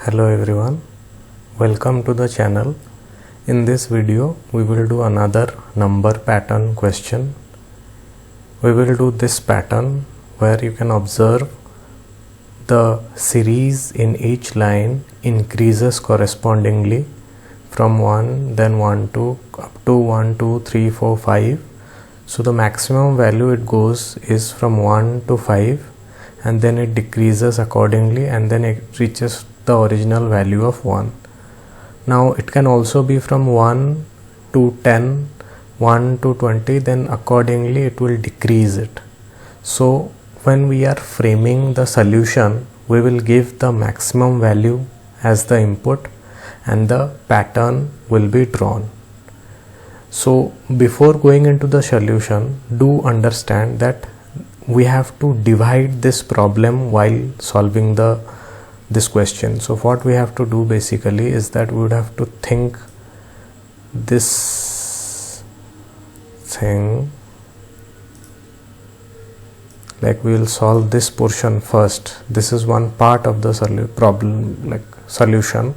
Hello everyone, welcome to the channel. In this video we will do another number pattern question. We will do this pattern where you can observe the series in each line increases correspondingly from 1, then 1, 2, up to 1, 2, 3, 4, 5. So the maximum value it goes is from 1 to 5, and then it decreases accordingly, and then it reaches the original value of 1. Now it can also be from 1 to 10, 1 to 20, then accordingly it will decrease it. So when we are framing the solution, we will give the maximum value as the input and the pattern will be drawn. So before going into the solution, do understand that we have to divide this problem while solving this question. So what we have to do basically is that we would have to think this thing like we will solve this portion first. This is one part of the solution.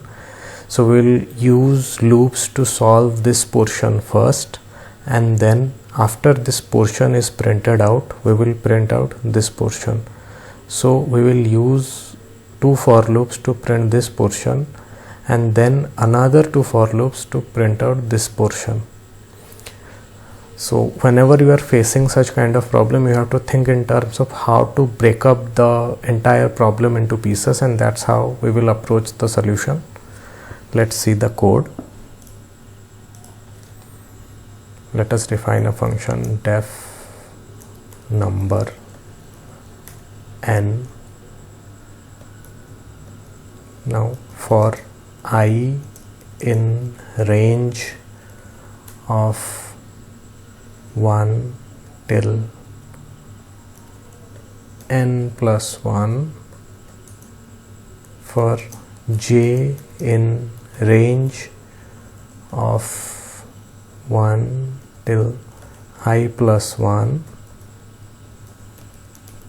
So we will use loops to solve this portion first, and then after this portion is printed out, we will print out this portion. So we will use 2 for loops to print this portion, and then another 2 for loops to print out this portion. So whenever you are facing such kind of problem, you have to think in terms of how to break up the entire problem into pieces, and that's how we will approach the solution. Let's see the code. Let us define a function def number n. Now for I in range of 1 till n plus 1, for j in range of 1 till I plus 1,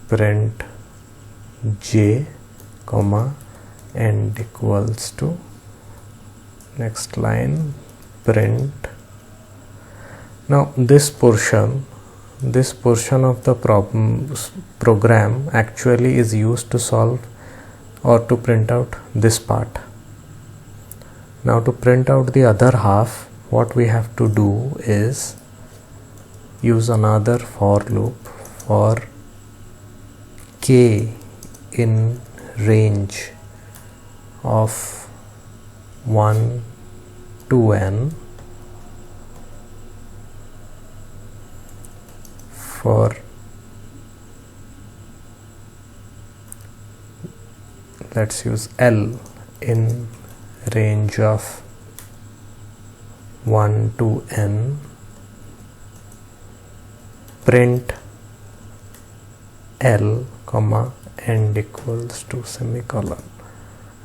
print j comma end equals to, next line, print. Now this portion of the program actually is used to solve or to print out this part. Now to print out the other half, what we have to do is use another for loop for k in range of 1 to n, for let's use L in range of 1 to n, print L comma end equals to semicolon,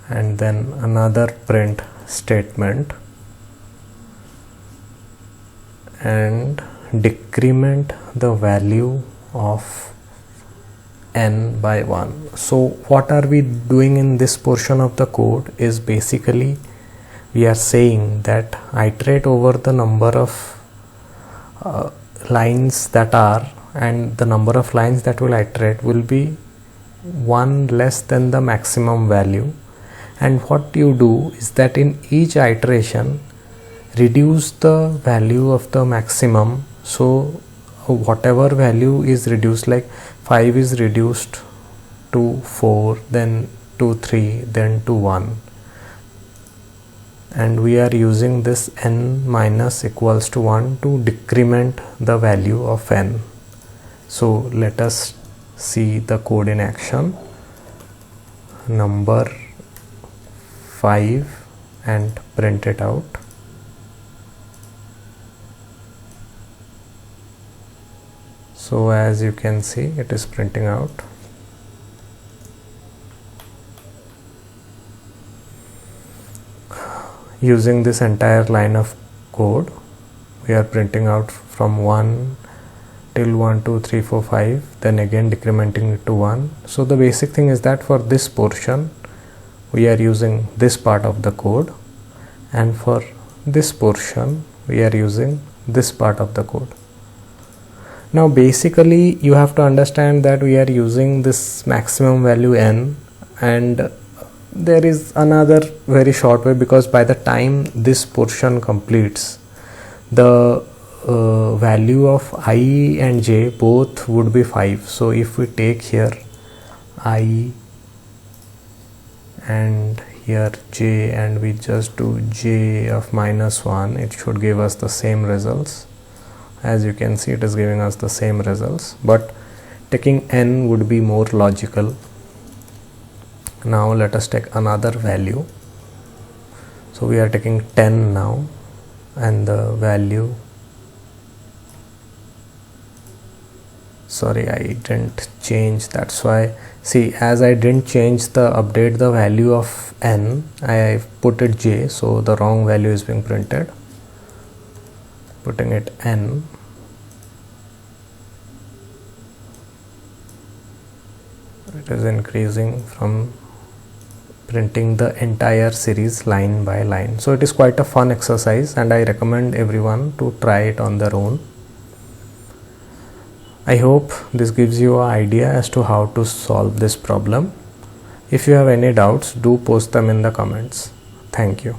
and then another print statement, and decrement the value of n by 1. So what are we doing in this portion of the code is basically we are saying that iterate over the number of lines that are, and the number of lines that will iterate will be 1 less than the maximum value. And what you do is that in each iteration reduce the value of the maximum. So whatever value is reduced, like 5 is reduced to 4, then to 3, then to 1, and we are using this n minus equals to 1 to decrement the value of n. So let us see the code in action. Number 5 and print it out. So as you can see, it is printing out. Using this entire line of code, we are printing out from 1 till 1, 2, 3, 4, 5, then again decrementing it to 1. So the basic thing is that for this portion we are using this part of the code, and for this portion we are using this part of the code. Now basically you have to understand that we are using this maximum value n, and there is another very short way, because by the time this portion completes, the value of I and j both would be 5. So if we take here I and here j and we just do j of -1, it should give us the same results. As you can see, it is giving us the same results, but taking n would be more logical. Now let us take another value. So we are taking 10 now, and the value, sorry, I didn't change, that's why, see, as I didn't change the update the value of n, I put it j, so the wrong value is being printed. Putting it n, it is increasing from printing the entire series line by line. So it is quite a fun exercise, and I recommend everyone to try it on their own. I hope this gives you an idea as to how to solve this problem. If you have any doubts, do post them in the comments. Thank you.